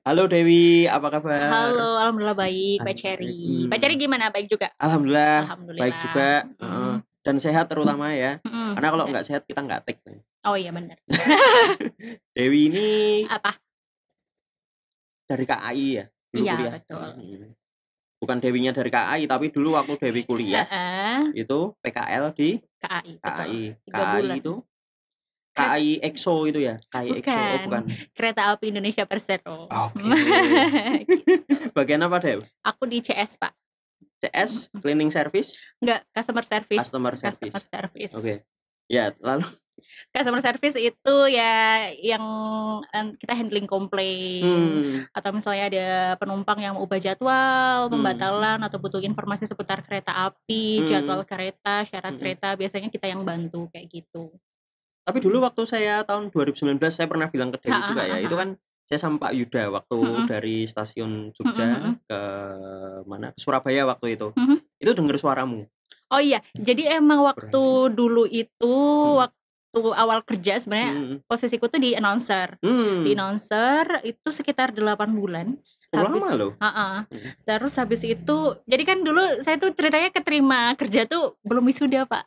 Halo Dewi, apa kabar? Halo, alhamdulillah baik, Pak Baik, Cherry. Pak Cherry gimana? Baik juga? Alhamdulillah baik Alhamdulillah. juga, dan sehat terutama ya. Karena kalau Dan nggak sehat kita nggak take nih. oh iya benar. Dewi ini Apa? dari KAI ya, dulu Iya, kuliah. betul. Bukan Dewinya dari KAI, tapi dulu waktu Dewi kuliah itu PKL di KAI, betul. KAI. 3 KAI bulan. itu KAI EXO itu ya, KAI EXO. Oh, bukan. Kereta Api Indonesia Persero. Oke. Bagian apa, Dew? Aku di CS, Pak. CS, cleaning service? Enggak, customer service. Customer service. Oke. Ya, lalu Customer service itu ya yang kita handling komplain atau misalnya ada penumpang yang mau ubah jadwal, pembatalan atau butuh informasi seputar kereta api, jadwal kereta, syarat kereta, biasanya kita yang bantu kayak gitu. Tapi dulu waktu saya tahun 2019 saya pernah bilang ke Dewi juga ya, itu kan saya sama Pak Yuda waktu dari stasiun Jogja ke mana? Ke Surabaya waktu itu. Itu dengar suaramu. Oh iya, jadi emang waktu dulu itu waktu awal kerja sebenarnya posisiku tuh di announcer. Di announcer itu sekitar 8 bulan. Lama loh. Terus habis itu, jadi kan dulu saya tuh ceritanya keterima kerja tuh belum wisuda, Pak.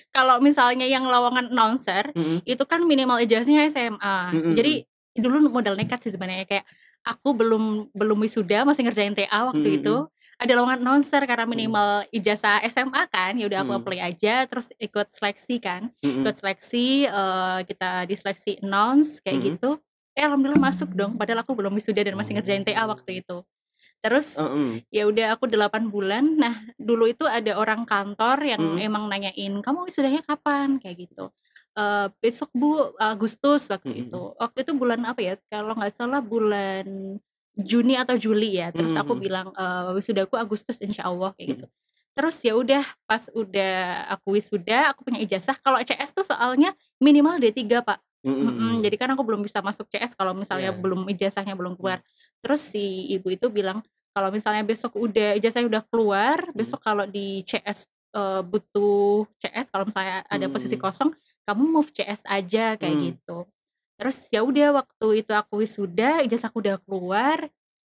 Kalau misalnya yang lowongan announcer, itu kan minimal ijazahnya SMA. Jadi dulu modal nekat sih sebenarnya, kayak aku belum wisuda, masih ngerjain TA waktu itu. Ada lowongan announcer karena minimal ijazah SMA kan, ya udah aku apply aja, terus ikut seleksi kan. Ikut seleksi, kita diseleksi announce kayak gitu. Alhamdulillah masuk dong, padahal aku belum wisuda dan masih ngerjain TA waktu itu. Terus ya udah aku 8 bulan. Nah, dulu itu ada orang kantor yang emang nanyain, "Kamu wisudanya kapan?" kayak gitu. Besok Bu, Agustus waktu itu. Waktu itu bulan apa ya? Kalau nggak salah bulan Juni atau Juli ya. Terus aku bilang, wisudaku Agustus insya Allah kayak gitu. Terus ya udah pas udah aku wisuda, aku punya ijazah. Kalau CS tuh soalnya minimal D3, Pak. Jadi kan aku belum bisa masuk CS kalau misalnya belum ijazahnya belum keluar. Terus si ibu itu bilang, kalau misalnya besok udah ijazahnya udah keluar, besok kalau di CS butuh CS, kalau misalnya ada posisi kosong, kamu move CS aja kayak gitu. Terus ya udah waktu itu aku wisuda, ijazahku udah keluar.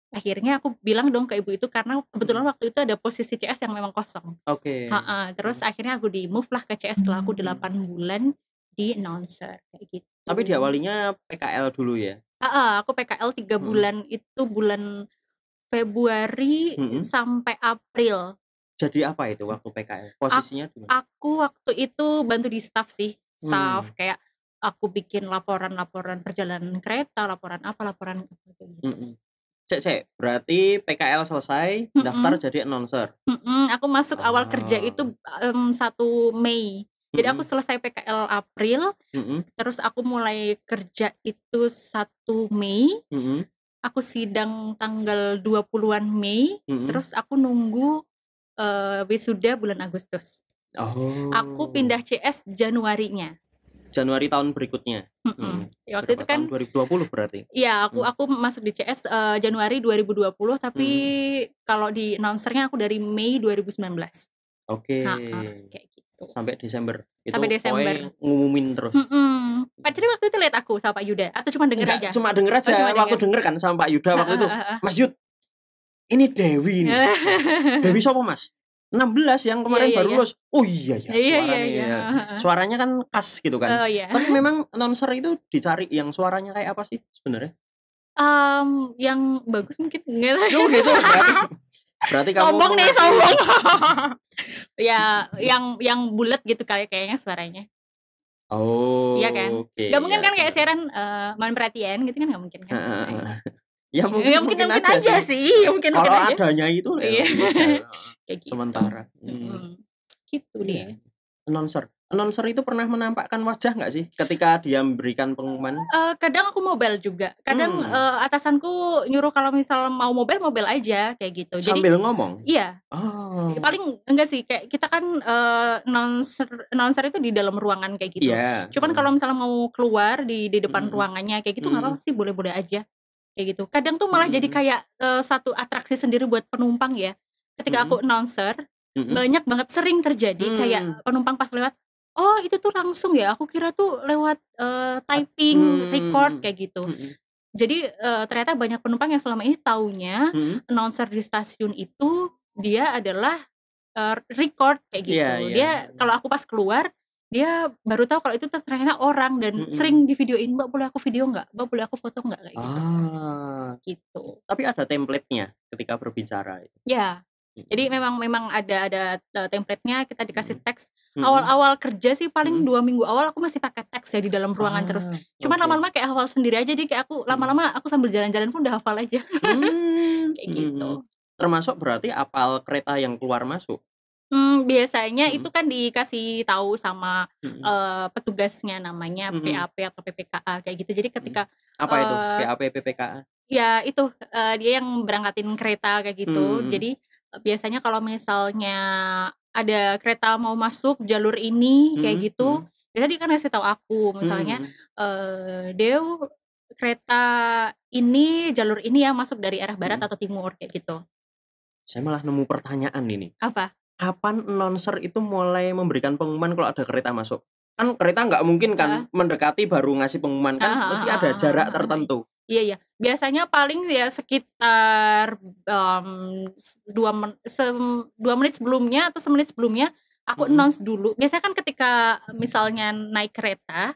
Akhirnya aku bilang dong ke ibu itu karena kebetulan waktu itu ada posisi CS yang memang kosong. Oke. Terus akhirnya aku di move lah ke CS setelah aku 8 bulan di announcer kayak gitu. Tapi diawalinya PKL dulu ya? Aku PKL 3 bulan, itu bulan Februari sampai April. Jadi apa itu waktu PKL? Posisinya di mana? Aku waktu itu bantu di staff sih. Staff kayak aku bikin laporan-laporan perjalanan kereta, laporan apa kayak gitu. Berarti PKL selesai, daftar jadi announcer. Aku masuk awal kerja itu 1 Mei. Jadi aku selesai PKL April, terus aku mulai kerja itu 1 Mei. Aku sidang tanggal 20-an Mei, terus aku nunggu wisuda bulan Agustus. Aku pindah CS Januarinya. Januari tahun berikutnya. Ya, waktu itu kan tahun 2020 berarti. Iya, aku masuk di CS Januari 2020, tapi kalau di announcernya aku dari Mei 2019. Oke. Kayak gitu. Sampai Desember. Sampai Desember. Ngumumin terus. Pak Ceri waktu itu lihat aku sama Pak Yuda atau cuma denger aja? Cuma denger aja. Waktu denger kan sama Pak Yuda waktu itu. Mas Yud, ini Dewi nih. Dewi siapa Mas? 16 yang kemarin baru lulus. Oh iya ya suaranya. Suaranya kan khas gitu kan. Tapi memang announcer itu dicari yang suaranya kayak apa sih sebenarnya? Yang bagus mungkin enggak lah. Gitu berarti kamu sombong nih, sombong. Ya, yang bulat gitu kayaknya suaranya. Oh. Iya kan? Gak mungkin kan kayak siaran mohon perhatian gitu kan, gak mungkin kan? Ya mungkin aja sih. Mungkin kalau aja. Adanya itu ya gitu. Sementara gitu deh. Announcer itu pernah menampakkan wajah nggak sih ketika dia memberikan pengumuman? Kadang aku mobile juga. Kadang atasanku nyuruh kalau misal mau mobile aja kayak gitu. Sambil ngomong? Iya. Paling enggak sih, kayak kita kan announcer itu di dalam ruangan kayak gitu. Cuman kalau misalnya mau keluar di depan ruangannya kayak gitu nggak apa-apa sih, boleh-boleh aja kayak gitu. Kadang tuh malah jadi kayak satu atraksi sendiri buat penumpang ya. Ketika aku announcer, banyak banget sering terjadi kayak penumpang pas lewat, oh itu tuh langsung ya, aku kira tuh lewat typing record kayak gitu. Jadi ternyata banyak penumpang yang selama ini taunya announcer di stasiun itu dia adalah record kayak gitu. Dia kalau aku pas keluar dia baru tahu kalau itu ternyata orang dan sering di videoin, Mbak boleh aku video nggak? Mbak boleh aku foto nggak? Kayak gitu. Gitu. Tapi ada template-nya ketika berbicara itu. Ya. Jadi memang ada template-nya, kita dikasih teks. Awal-awal kerja sih paling 2 minggu awal aku masih pakai teks ya di dalam ruangan terus. Cuman lama-lama kayak hafal sendiri aja, jadi kayak aku lama-lama aku sambil jalan-jalan pun udah hafal aja. Kayak gitu. Termasuk berarti apal kereta yang keluar masuk? Biasanya itu kan dikasih tahu sama petugasnya namanya PAP atau PPKA kayak gitu. Jadi ketika apa itu PAP PPKA? Ya itu dia yang berangkatin kereta kayak gitu. Jadi biasanya kalau misalnya ada kereta mau masuk jalur ini kayak gitu, biasanya dia kan ngasih tahu aku misalnya Dew kereta ini jalur ini ya masuk dari arah barat atau timur kayak gitu. Saya malah nemu pertanyaan ini. Apa? Kapan announcer itu mulai memberikan pengumuman kalau ada kereta masuk? Kan kereta nggak mungkin kan mendekati baru ngasih pengumuman, kan mesti ada jarak tertentu. Iya. Biasanya paling ya sekitar 2 menit sebelumnya atau semenit sebelumnya aku announce dulu. Biasanya kan ketika misalnya naik kereta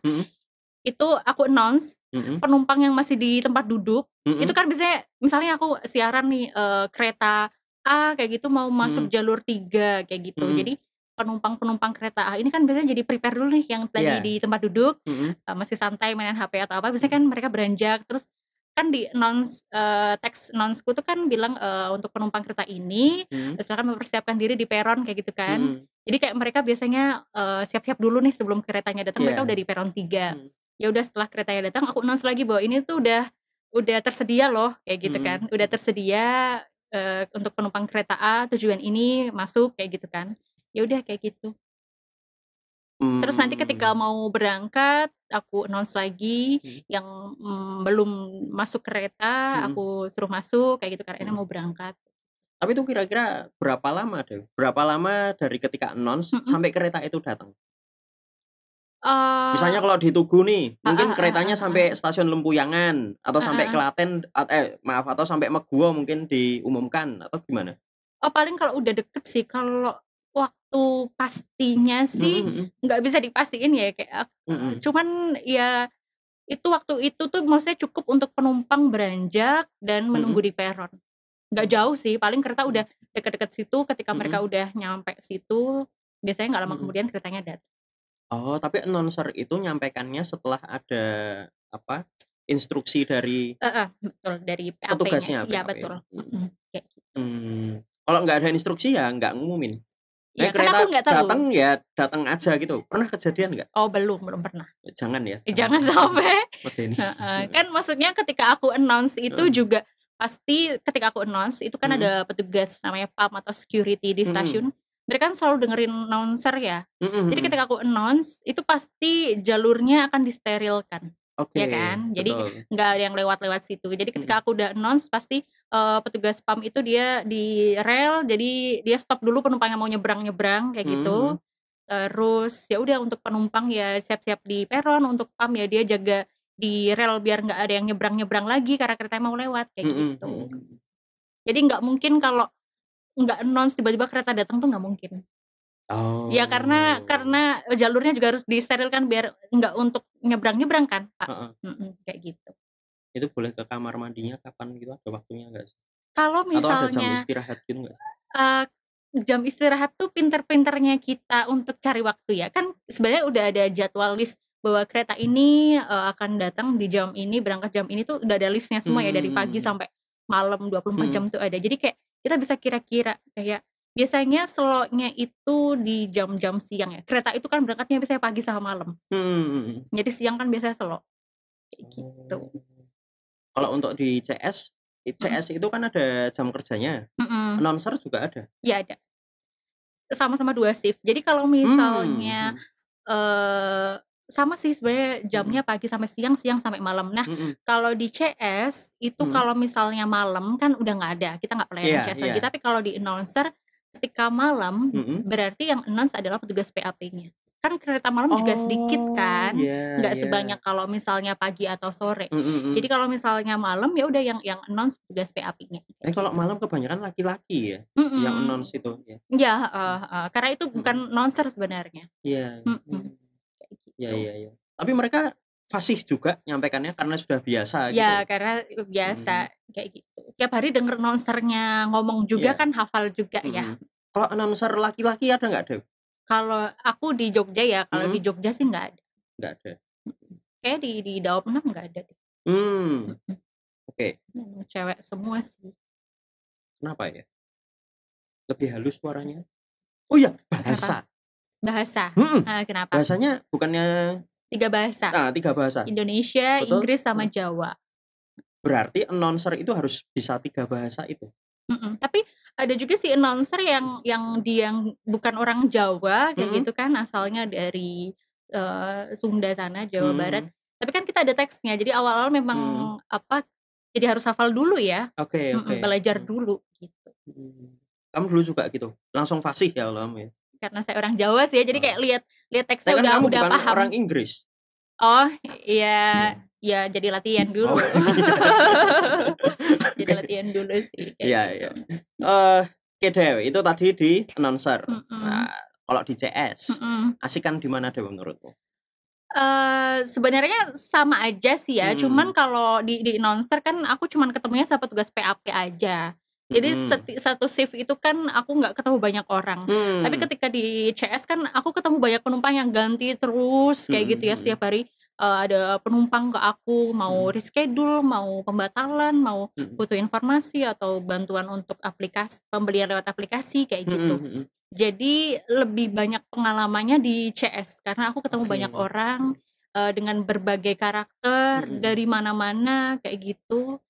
itu aku announce penumpang yang masih di tempat duduk. Itu kan biasanya misalnya aku siaran nih kereta A kayak gitu mau masuk jalur 3 kayak gitu. Jadi penumpang kereta A ini kan biasanya jadi prepare dulu nih yang tadi di tempat duduk masih santai mainan HP atau apa. Biasanya kan mereka beranjak, terus kan di announce teks announceku tuh kan bilang untuk penumpang kereta ini silakan mempersiapkan diri di peron kayak gitu kan. Jadi kayak mereka biasanya siap-siap dulu nih sebelum keretanya datang, mereka udah di peron 3. Ya udah setelah keretanya datang aku announce lagi bahwa ini tuh udah tersedia loh kayak gitu kan. Udah tersedia untuk penumpang kereta A tujuan ini masuk kayak gitu kan. Ya udah kayak gitu. Terus nanti ketika mau berangkat aku announce lagi yang belum masuk kereta aku suruh masuk kayak gitu karena mau berangkat. Tapi itu kira-kira berapa lama deh? Berapa lama dari ketika announce sampai kereta itu datang? Misalnya kalau di Tugu nih, mungkin keretanya sampai stasiun Lempuyangan atau sampai Klaten atau sampai Meguo mungkin diumumkan atau gimana? Paling kalau udah deket sih, kalau waktu pastinya sih nggak bisa dipastiin ya kayak cuman ya itu waktu itu tuh maksudnya cukup untuk penumpang beranjak dan menunggu di peron. Nggak jauh sih, paling kereta udah deket-deket situ, ketika mereka udah nyampe situ biasanya nggak lama kemudian keretanya datang. Oh, tapi announcer itu nyampaikannya setelah ada instruksi dari betul, dari PAP-nya. Petugasnya Iya PAP. betul. Kayak gitu. Kalau nggak ada instruksi ya nggak ngumumin. Ya, karena aku nggak tahu. Datang ya datang aja gitu. Pernah kejadian nggak? Oh belum pernah. Jangan ya. Jangan sampai. Kan maksudnya ketika aku announce itu juga pasti ketika aku announce itu kan ada petugas namanya PAM atau security di stasiun. Mereka kan selalu dengerin announcer ya. Jadi ketika aku announce itu pasti jalurnya akan disterilkan. Ya kan? Jadi nggak ada yang lewat-lewat situ. Jadi ketika aku udah announce pasti petugas PAM itu dia di rel, jadi dia stop dulu penumpang yang mau nyebrang kayak gitu. Terus ya udah untuk penumpang ya siap-siap di peron, untuk PAM ya dia jaga di rel biar nggak ada yang nyebrang lagi karena kereta mau lewat kayak gitu. Jadi nggak mungkin kalau nggak announce tiba-tiba kereta datang tuh nggak mungkin. Oh. Ya karena jalurnya juga harus disterilkan biar nggak untuk nyebrang kan, Pak. Kayak gitu. Itu boleh ke kamar mandinya kapan gitu, ada waktunya nggak sih? Kalau misalnya atau ada jam istirahat gitu nggak? Jam istirahat tuh pinter-pinternya kita untuk cari waktu ya. Kan sebenarnya udah ada jadwal list bahwa kereta ini akan datang di jam ini, berangkat jam ini tuh udah ada listnya semua ya dari pagi sampai malam 24 jam tuh ada. Jadi kayak kita bisa kira-kira kayak biasanya slotnya itu di jam-jam siang ya. Kereta itu kan berangkatnya biasanya pagi sama malam. Jadi siang kan biasanya slot. Kayak gitu. Kalau untuk di CS itu kan ada jam kerjanya. Announcer juga ada? Iya ada. Sama-sama 2 shift. Jadi kalau misalnya sama sih sebenarnya jamnya pagi sampai siang sampai malam. Nah, kalau di CS itu kalau misalnya malam kan udah nggak ada, kita nggak pelayanan CS lagi. Tapi kalau di announcer ketika malam berarti yang announce adalah petugas PAP-nya. Kan kereta malam juga sedikit kan. kan, nggak sebanyak kalau misalnya pagi atau sore. Jadi kalau misalnya malam ya udah yang announce tugas PAP-nya. Kalau malam kebanyakan laki-laki ya, yang announce itu ya? Iya, karena itu bukan announcer sebenarnya. Iya. Kayak gitu. Iya. Tapi mereka fasih juga nyampaikannya karena sudah biasa gitu. Ya, karena biasa kayak gitu. Tiap hari denger announcernya ngomong juga kan hafal juga ya. Kalau announcer laki-laki ada nggak, Dew? Kalau aku di Jogja ya, kalau di Jogja sih nggak ada. Nggak ada. Kayak di Daop 6 nggak ada deh. Oke. Cewek semua sih. Kenapa ya? Lebih halus suaranya? Oh iya, bahasa. Kenapa? Bahasanya bukannya 3 bahasa. 3 bahasa. Indonesia, betul? Inggris sama Jawa. Berarti announcer itu harus bisa 3 bahasa itu. Tapi ada juga sih announcer yang dia bukan orang Jawa kayak gitu kan, asalnya dari Sunda sana, Jawa Barat. Tapi kan kita ada teksnya. Jadi awal-awal memang jadi harus hafal dulu ya. Oke. Belajar dulu gitu. Kamu dulu juga gitu. Langsung fasih ya kamu ya. Karena saya orang Jawa sih ya, jadi kayak lihat teksnya kan udah paham. Orang Inggris. Oh, iya. Ya jadi latihan dulu. Jadi latihan dulu sih. Iya. Oke Dew, itu tadi di announcer. Nah, kalau di CS, asikan di mana Dew menurutmu? Sebenarnya sama aja sih ya. Cuman kalau di announcer kan aku cuman ketemunya sama tugas PAP aja. Jadi satu shift itu kan aku nggak ketemu banyak orang. Tapi ketika di CS kan aku ketemu banyak penumpang yang ganti terus kayak gitu ya setiap hari. Ada penumpang ke aku mau reschedule, mau pembatalan, mau butuh informasi atau bantuan untuk pembelian lewat aplikasi kayak gitu. Jadi lebih banyak pengalamannya di CS karena aku ketemu banyak orang dengan berbagai karakter dari mana-mana kayak gitu.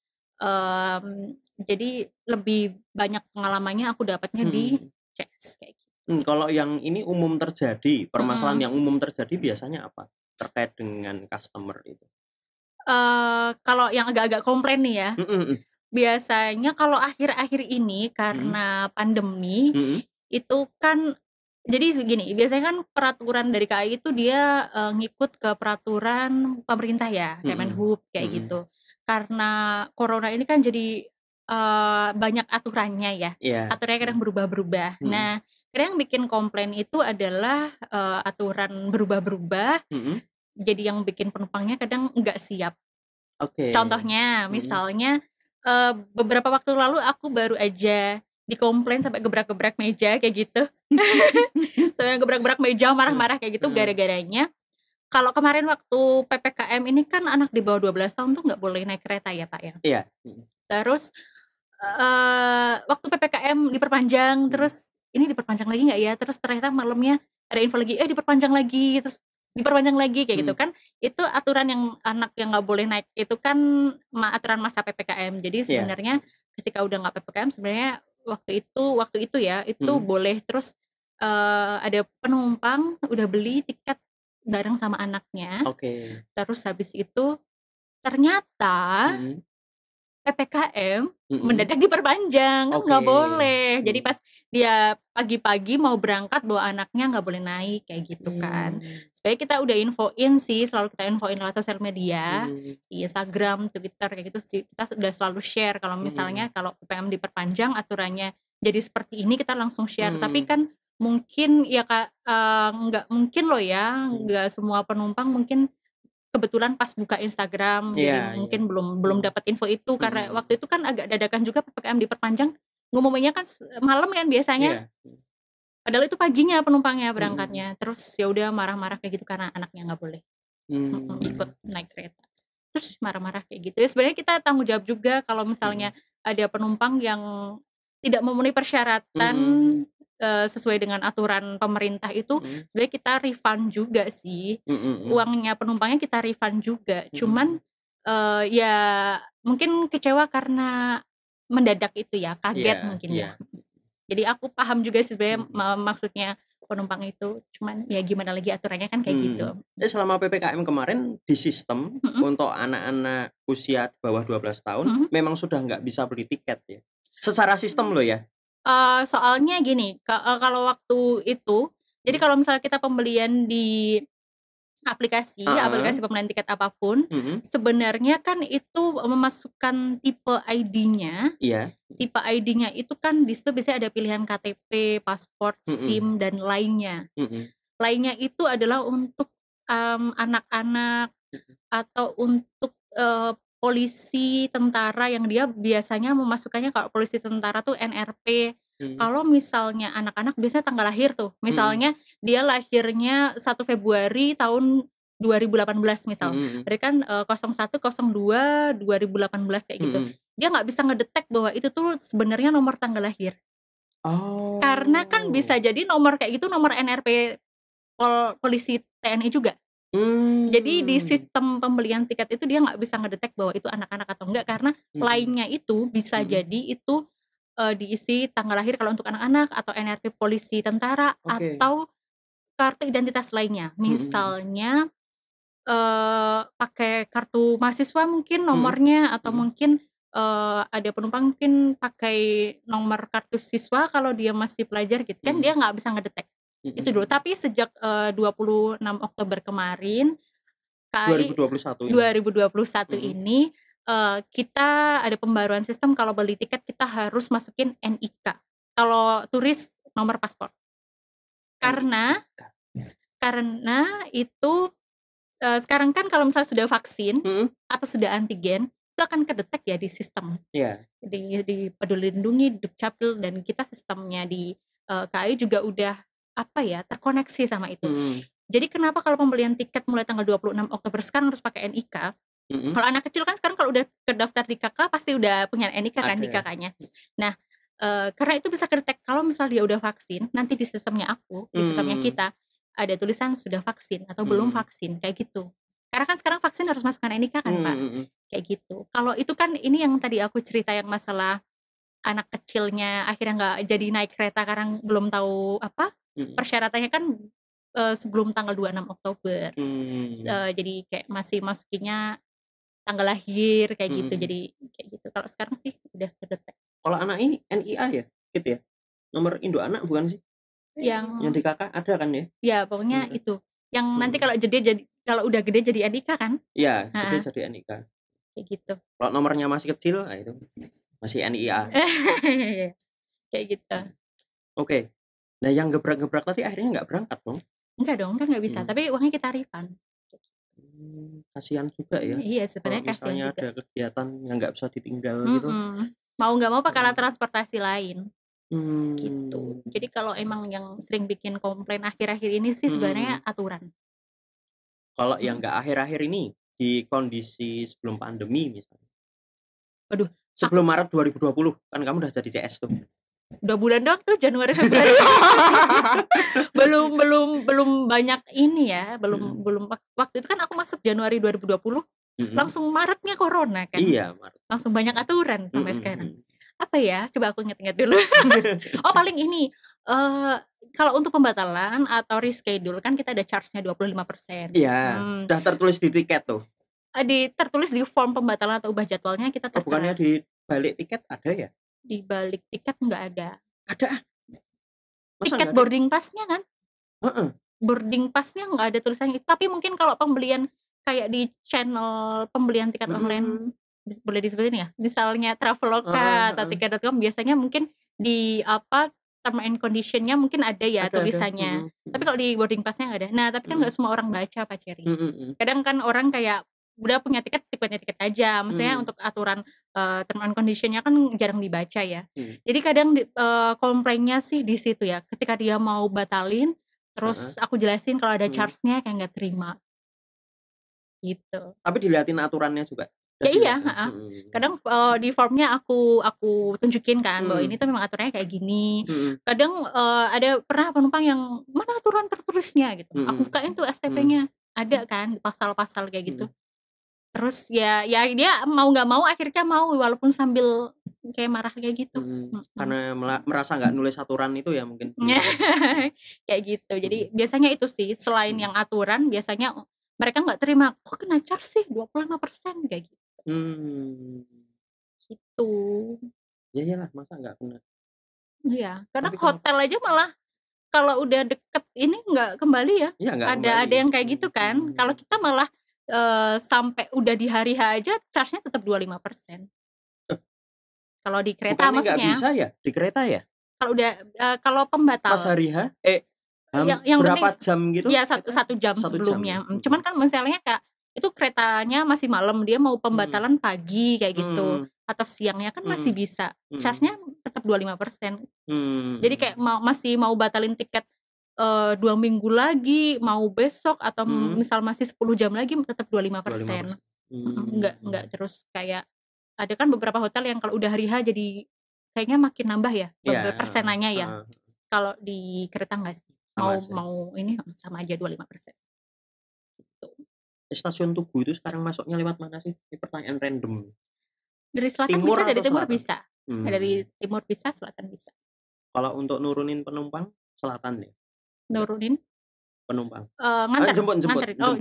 Jadi lebih banyak pengalamannya aku dapatnya di CS kayak gitu. Kalau yang ini umum terjadi, permasalahan yang umum terjadi biasanya apa? Terkait dengan customer itu. Kalau yang agak-agak komplain nih ya. Biasanya kalau akhir-akhir ini karena pandemi itu kan jadi gini, biasanya kan peraturan dari KAI itu dia ngikut ke peraturan pemerintah ya, Kemenhub kayak gitu. Karena corona ini kan jadi banyak aturannya ya. Aturannya kadang berubah-berubah. Nah, kadang yang bikin komplain itu adalah aturan berubah-berubah. Jadi yang bikin penumpangnya kadang nggak siap. Contohnya, misalnya beberapa waktu lalu aku baru aja dikomplain sampai gebrak-gebrak meja kayak gitu. Sampai gebrak-gebrak meja, marah-marah kayak gitu gara-garanya. Kalau kemarin waktu PPKM ini kan anak di bawah 12 tahun tuh nggak boleh naik kereta ya Pak ya. Iya. Terus waktu PPKM diperpanjang, terus ini diperpanjang lagi nggak ya? Terus ternyata malamnya ada info lagi, diperpanjang lagi, terus diperpanjang lagi kayak gitu kan. Itu aturan yang anak yang nggak boleh naik itu kan aturan masa PPKM. Jadi sebenarnya ketika udah nggak PPKM sebenarnya waktu itu ya itu boleh. Terus ada penumpang udah beli tiket bareng sama anaknya. Terus habis itu ternyata PPKM mendadak diperpanjang, kan nggak boleh. Jadi pas dia pagi-pagi mau berangkat bawa anaknya nggak boleh naik kayak gitu kan. Supaya kita udah infoin sih, selalu kita infoin lewat sosial media, di Instagram, Twitter kayak gitu. Kita sudah selalu share kalau misalnya kalau PPKM diperpanjang aturannya jadi seperti ini, kita langsung share. Tapi kan mungkin ya nggak mungkin loh ya, nggak semua penumpang mungkin kebetulan pas buka Instagram jadi mungkin belum dapat info itu karena waktu itu kan agak dadakan juga PPKM diperpanjang, ngumuminnya kan malam kan biasanya. Padahal itu paginya penumpangnya berangkatnya. Terus ya udah marah-marah kayak gitu karena anaknya nggak boleh ikut naik kereta. Terus marah-marah kayak gitu. Ya sebenarnya kita tanggung jawab juga kalau misalnya ada penumpang yang tidak memenuhi persyaratan sesuai dengan aturan pemerintah itu, sebenarnya kita refund juga sih. Uangnya penumpangnya kita refund juga. Cuman ya mungkin kecewa karena mendadak itu ya, kaget mungkin ya. Jadi aku paham juga sih sebenarnya maksudnya penumpang itu. Cuman ya gimana lagi aturannya kan kayak gitu. Selama PPKM kemarin di sistem untuk anak-anak usia bawah 12 tahun memang sudah nggak bisa beli tiket ya. Secara sistem loh ya. Soalnya gini, kalau waktu itu, jadi kalau misalnya kita pembelian di aplikasi pembelian tiket apapun, sebenarnya kan itu memasukkan tipe ID-nya. Iya. Tipe ID-nya itu kan di situ biasanya ada pilihan KTP, paspor, SIM dan lainnya. Lainnya itu adalah untuk anak-anak atau untuk polisi, tentara yang dia biasanya memasukkannya. Kalau polisi tentara tuh NRP. Kalau misalnya anak-anak biasanya tanggal lahir tuh. Misalnya dia lahirnya 1 Februari tahun 2018 misal. Berarti kan 01, 02, 2018 kayak gitu. Dia nggak bisa ngedetek bahwa itu tuh sebenarnya nomor tanggal lahir. Oh. Karena kan bisa jadi nomor kayak gitu nomor NRP polisi TNI juga. Jadi di sistem pembelian tiket itu dia nggak bisa ngedetek bahwa itu anak-anak atau enggak, karena lainnya itu bisa jadi itu diisi tanggal lahir kalau untuk anak-anak, atau NRP polisi tentara, atau kartu identitas lainnya. Misalnya pakai kartu mahasiswa mungkin nomornya, atau mungkin ada penumpang mungkin pakai nomor kartu siswa kalau dia masih pelajar gitu kan, dia nggak bisa ngedetek. Itu dulu. Tapi sejak 26 Oktober kemarin 2021 ini kita ada pembaruan sistem. Kalau beli tiket kita harus masukin NIK. Kalau turis nomor paspor. Karena itu sekarang kan kalau misalnya sudah vaksin atau sudah antigen, itu akan kedetek ya di sistem. Di Peduli Lindungi, Dukcapil, dan kita sistemnya di KAI juga udah terkoneksi sama itu. Jadi kenapa kalau pembelian tiket mulai tanggal 26 Oktober sekarang harus pakai NIK? Kalau anak kecil kan sekarang kalau udah terdaftar di KK pasti udah punya NIK kan di KK-nya. Nah, karena itu bisa kedetek kalau misal dia udah vaksin, nanti di sistemnya di sistemnya kita ada tulisan sudah vaksin atau belum vaksin, kayak gitu. Karena kan sekarang vaksin harus masukkan NIK kan, Pak. Kayak gitu. Kalau itu kan ini yang tadi aku cerita yang masalah anak kecilnya akhirnya nggak jadi naik kereta karena belum tahu persyaratannya kan sebelum tanggal 26 Oktober. Jadi kayak masih masukinnya tanggal lahir kayak gitu. Jadi kayak gitu. Kalau sekarang sih udah terdetek. Kalau anak ini NIA ya? Gitu ya? Nomor induk anak bukan sih? Yang di kakak ada kan ya? Ya pokoknya itu. Yang nanti kalau udah gede jadi NIK kan? Iya, gede jadi NIK. Kayak gitu. Kalau nomornya masih kecil, itu masih NIA. Kayak gitu. Oke. Nah yang gebrak-gebrak tadi akhirnya nggak berangkat dong? Enggak dong, kan nggak bisa. Tapi uangnya kita refund. Kasihan juga ya. Iya sebenarnya kasihan juga. Misalnya ada kegiatan yang nggak bisa ditinggal gitu. Mau nggak mau pakai alat transportasi lain. Gitu. Jadi kalau emang yang sering bikin komplain akhir-akhir ini sih sebenarnya aturan. Kalau yang nggak akhir-akhir ini di kondisi sebelum pandemi misalnya. Waduh. Sebelum Maret 2020 kan kamu udah jadi CS tuh. 2 bulan doang tuh, Januari Februari. belum banyak ini ya, belum waktu itu kan aku masuk Januari 2020, langsung Maretnya corona kan. Iya, Maret. Langsung banyak aturan sampai sekarang. Apa ya? Coba aku ingat-ingat dulu. Oh, paling ini kalau untuk pembatalan atau reschedule kan kita ada charge-nya 25%. Iya, udah tertulis di tiket tuh. Tertulis di form pembatalan atau ubah jadwalnya kita tertera. Bukannya di balik tiket ada ya? Di balik tiket nggak ada. Ada. Tiket boarding pass-nya kan? Boarding pass-nya nggak ada tulisannya. Tapi mungkin kalau pembelian kayak di channel pembelian tiket online, boleh disebutin ya? Misalnya Traveloka atau tiket.com, biasanya mungkin di term and condition-nya mungkin ada ya tulisannya. Tapi kalau di boarding pass-nya nggak ada. Nah, tapi kan nggak semua orang baca, Pak Cherry. Kadang kan orang kayak udah punya tiket aja. Maksudnya untuk aturan term and condition-nya kan jarang dibaca ya. Jadi kadang komplainnya sih di situ ya. Ketika dia mau batalin, terus aku jelasin kalau ada charge-nya kayak nggak terima. Gitu. Tapi diliatin aturannya juga. Ya iya, kadang di formnya aku tunjukin kan bahwa ini tuh memang aturannya kayak gini. Kadang ada pernah penumpang yang mana aturan tertulisnya gitu. Aku bukain tuh STP-nya, ada kan pasal-pasal kayak gitu. Terus ya dia mau nggak mau akhirnya mau, walaupun sambil kayak marah kayak gitu. Karena merasa nggak nulis aturan itu ya mungkin. Kayak gitu. Jadi biasanya itu sih, selain yang aturan biasanya mereka nggak terima, kok kena charge sih 25% kayak gitu. Gitu. Ya iyalah, masa nggak kena. Iya, kadang hotel aja malah kalau udah deket ini nggak kembali ya. Iya, nggak Ada kembali. yang kayak gitu kan. Kalau kita malah sampai udah di hari H aja charge-nya tetap 25%. Kalau di kereta Bukannya nggak maksudnya. bisa ya di kereta ya? Kalau udah kalau pembatal. Pas hari H, yang berapa penting, jam gitu? Ya satu jam sebelumnya. Cuman kan misalnya Kak, itu keretanya masih malam, dia mau pembatalan pagi kayak gitu, atau siangnya kan masih bisa. Charge-nya tetap 25%. Jadi kayak masih mau batalin tiket 2 minggu lagi, mau besok atau misal masih 10 jam lagi tetap 25%. Enggak terus kayak ada kan beberapa hotel yang kalau udah hari H jadi kayaknya makin nambah ya persenannya ya. Kalau di kereta enggak sih. Mau ini sama aja 25%. Gitu. Stasiun Tugu itu sekarang masuknya lewat mana sih? Ini pertanyaan random. Dari selatan Timur bisa, dari timur selatan? bisa. Dari timur bisa, selatan bisa. Kalau untuk nurunin penumpang, selatan ya? Nurunin? Penumpang.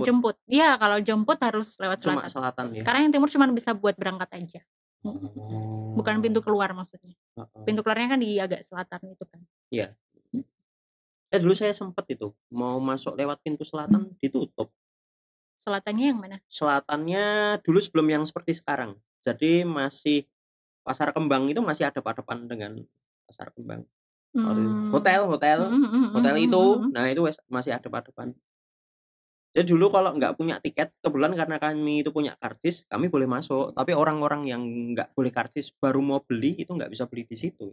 Jemput. Iya, kalau jemput harus lewat selatan. Cuma selatan ya. Karena yang timur cuma bisa buat berangkat aja. Bukan pintu keluar maksudnya. Pintu keluarnya kan di agak selatan itu kan. Iya. Dulu saya sempat itu mau masuk lewat pintu selatan ditutup. Selatannya yang mana? Selatannya dulu sebelum yang seperti sekarang. Jadi masih Pasar Kembang itu masih hadap-hadapan dengan Pasar Kembang. Hotel itu, nah itu masih hadap-hadapan. Jadi dulu kalau nggak punya tiket, kebetulan karena kami itu punya karcis, kami boleh masuk. Tapi orang-orang yang nggak boleh karcis baru mau beli itu nggak bisa beli di situ.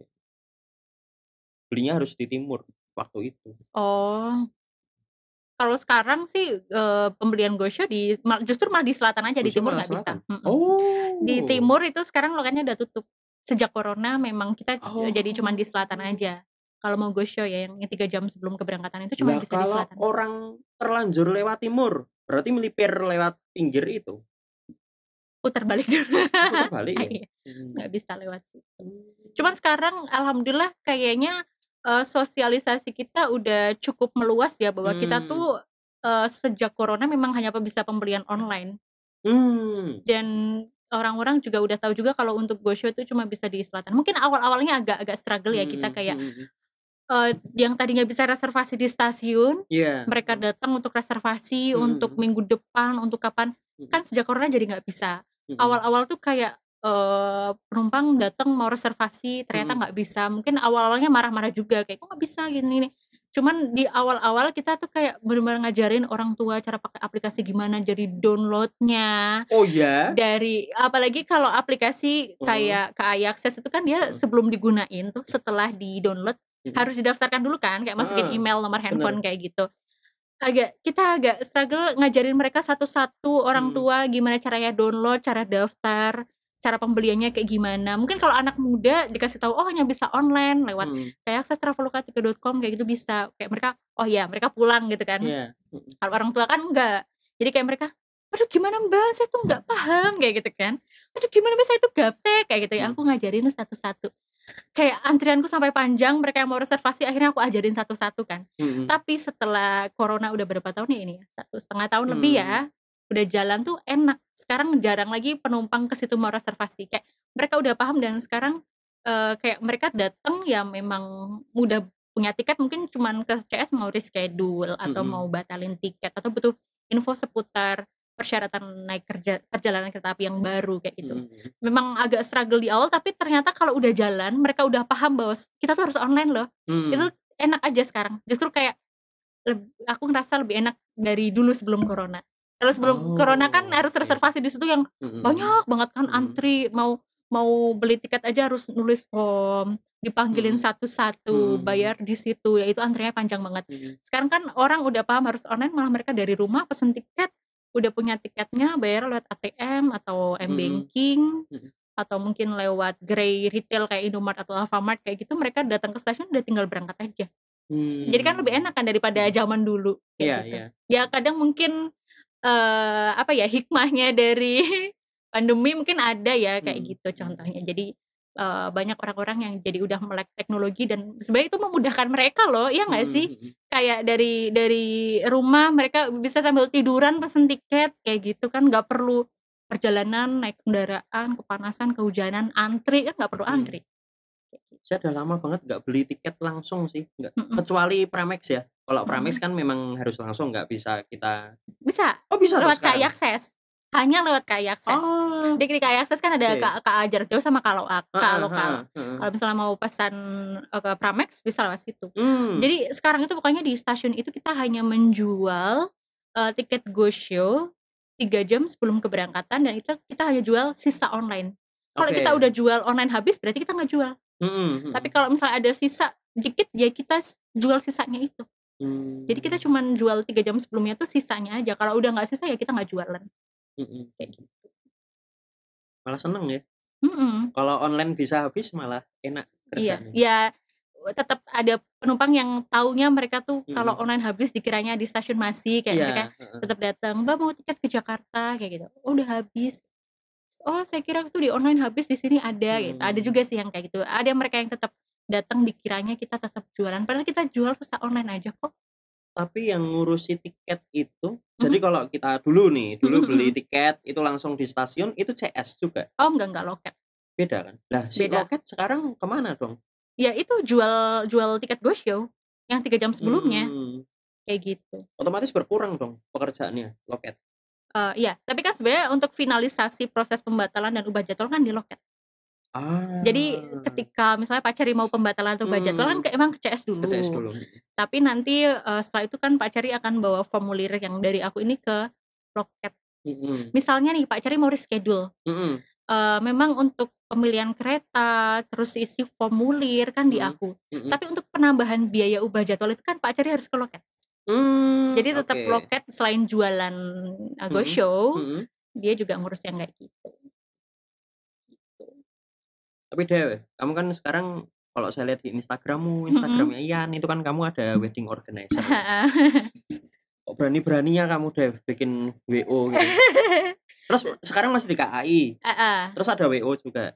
Belinya harus di timur waktu itu. Oh, kalau sekarang sih pembelian GoShow justru malah di selatan aja, di timur nggak bisa. Di timur itu sekarang lokalnya udah tutup. Sejak corona memang kita jadi cuma di selatan aja. Kalau mau GoShow ya yang 3 jam sebelum keberangkatan itu cuma bisa di selatan. Kalau orang terlanjur lewat timur, berarti melipir lewat pinggir itu. Putar balik dulu. Putar balik ya? Nggak bisa lewat situ. Cuman sekarang alhamdulillah kayaknya sosialisasi kita udah cukup meluas ya, bahwa kita tuh sejak corona memang hanya bisa pembelian online. Dan orang-orang juga udah tahu juga kalau untuk GoShow itu cuma bisa di selatan. Mungkin awal-awalnya agak struggle ya kita kayak yang tadinya bisa reservasi di stasiun, mereka datang untuk reservasi untuk minggu depan, untuk kapan, kan sejak corona jadi nggak bisa. Awal-awal tuh kayak penumpang datang mau reservasi ternyata nggak bisa. Mungkin awal-awalnya marah-marah juga kayak kok nggak bisa gini nih. Cuman di awal-awal kita tuh kayak benar-benar ngajarin orang tua cara pakai aplikasi gimana, jadi downloadnya. Oh ya? Dari apalagi kalau aplikasi kayak K-Access itu kan dia sebelum digunain tuh setelah di-download harus didaftarkan dulu kan, kayak masukin email, nomor handphone kayak gitu. Kita agak struggle ngajarin mereka satu-satu orang tua gimana caranya download, cara daftar, cara pembeliannya kayak gimana. Mungkin kalau anak muda dikasih tahu hanya bisa online lewat kayak aksestraveloka3.com kayak gitu bisa. Kayak mereka mereka pulang gitu kan. Kalau orang tua kan enggak. Jadi kayak mereka, aduh gimana Mbak, saya tuh enggak paham kayak gitu kan. Aduh gimana Mbak, saya tuh gaptek kayak gitu ya. Aku ngajarin satu-satu. Kayak antrianku sampai panjang, mereka yang mau reservasi akhirnya aku ajarin satu-satu kan. Tapi setelah corona udah berapa tahun ya ini ya, 1,5 tahun lebih ya, udah jalan tuh enak. Sekarang jarang lagi penumpang ke situ mau reservasi, kayak mereka udah paham. Dan sekarang kayak mereka datang ya memang udah punya tiket, mungkin cuman ke CS mau reschedule atau mau batalin tiket atau butuh info seputar persyaratan naik perjalanan kereta api yang baru kayak gitu. Memang agak struggle di awal, tapi ternyata kalau udah jalan mereka udah paham bahwa kita tuh harus online loh. Itu enak aja sekarang. Justru kayak aku ngerasa lebih enak dari dulu sebelum corona. Kalau sebelum corona kan harus reservasi di situ yang banyak banget kan, antri, mau beli tiket aja harus nulis form, dipanggilin satu-satu, bayar di situ, ya itu antrinya panjang banget. Sekarang kan orang udah paham harus online, malah mereka dari rumah pesen tiket, udah punya tiketnya, bayar lewat ATM atau M-Banking, atau mungkin lewat Grey Retail kayak Indomaret atau Alfamart kayak gitu, mereka datang ke stasiun udah tinggal berangkat aja. Jadi kan lebih enak kan daripada zaman dulu kayak gitu. Ya kadang mungkin hikmahnya dari pandemi mungkin ada ya kayak gitu contohnya. Jadi banyak orang-orang yang jadi udah melek teknologi dan sebenarnya itu memudahkan mereka loh, ya nggak sih? Kayak dari rumah mereka bisa sambil tiduran pesen tiket kayak gitu kan, nggak perlu perjalanan naik kendaraan, kepanasan, kehujanan, antri kan nggak perlu antri. Saya udah lama banget nggak beli tiket langsung sih, nggak. Kecuali Pramex ya. Kalau Pramex kan memang harus langsung, nggak bisa kita. Bisa. Oh bisa lewat KAI Akses. Hanya lewat KAI Akses. Oh. Di KAI Akses kan ada KA jarak jauh sama KA lokal. Kalau misalnya mau pesan ke Pramex bisa lewat situ. Jadi sekarang itu pokoknya di stasiun itu kita hanya menjual tiket go show 3 jam sebelum keberangkatan, dan itu kita hanya jual sisa online. Kalau kita udah jual online habis berarti kita nggak jual. Tapi kalau misalnya ada sisa dikit ya kita jual sisanya itu. Jadi kita cuma jual 3 jam sebelumnya tuh sisanya aja. Kalau udah nggak sisa ya kita nggak jualan. Kayak gitu. Malah seneng ya. Kalau online bisa habis malah enak kerjanya. Iya, ya tetap ada penumpang yang taunya mereka tuh kalau online habis dikiranya di stasiun masih kayak mereka tetap datang, Mbak mau tiket ke Jakarta kayak gitu. Oh udah habis. Oh saya kira tuh di online habis, di sini ada gitu. Ada juga sih yang kayak gitu. Ada mereka yang tetap datang dikiranya kita tetap jualan, padahal kita jual sisa online aja kok. Tapi yang ngurusi tiket itu, jadi kalau kita dulu beli tiket itu langsung di stasiun, itu CS juga? Oh enggak loket. Beda kan? Lah si loket sekarang kemana dong? Ya itu jual tiket go show yang 3 jam sebelumnya. Kayak gitu. Otomatis berkurang dong pekerjaannya loket. Iya, tapi kan sebenarnya untuk finalisasi proses pembatalan dan ubah jadwal kan di loket. Jadi ketika misalnya Pak Ceri mau pembatalan atau ubah jadwal kan emang ke CS dulu. Tapi nanti setelah itu kan Pak Ceri akan bawa formulir yang dari aku ini ke loket. Misalnya nih Pak Ceri mau reschedule. Memang untuk pemilihan kereta, terus isi formulir kan di aku. Tapi untuk penambahan biaya ubah jadwal itu kan Pak Ceri harus ke loket. Jadi tetap loket selain jualan go show, dia juga ngurus yang kayak gitu. Tapi Dew, kamu kan sekarang kalau saya lihat di Instagramnya Ian itu kan kamu ada wedding organizer. Kok berani-beraninya kamu Dew bikin WO gitu. Terus sekarang masih di KAI. Terus ada WO juga.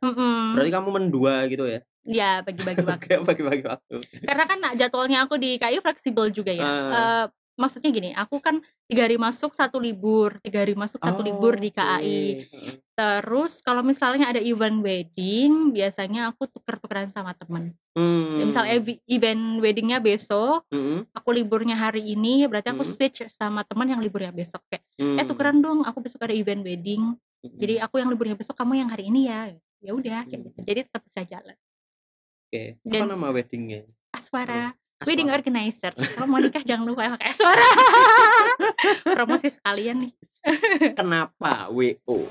Berarti kamu mendua gitu ya? Iya, bagi-bagi waktu. Bagi-bagi waktu. Karena kan jadwalnya aku di KAI fleksibel juga ya. Maksudnya gini, aku kan 3 hari masuk 1 libur, 3 hari masuk 1 libur di KAI. Terus kalau misalnya ada event wedding, biasanya aku tuker-tukeran sama temen. Misalnya event weddingnya besok, aku liburnya hari ini, berarti aku switch sama teman yang liburnya besok. Kayak, tukeran dong, aku besok ada event wedding. Jadi aku yang liburnya besok, kamu yang hari ini ya. Ya udah, kayak gitu. Jadi tetap bisa jalan. Apa nama weddingnya? Aswara. Wedding organizer. Kalau mau nikah jangan lupa pakai Aswara. Promosi sekalian nih. Kenapa WO?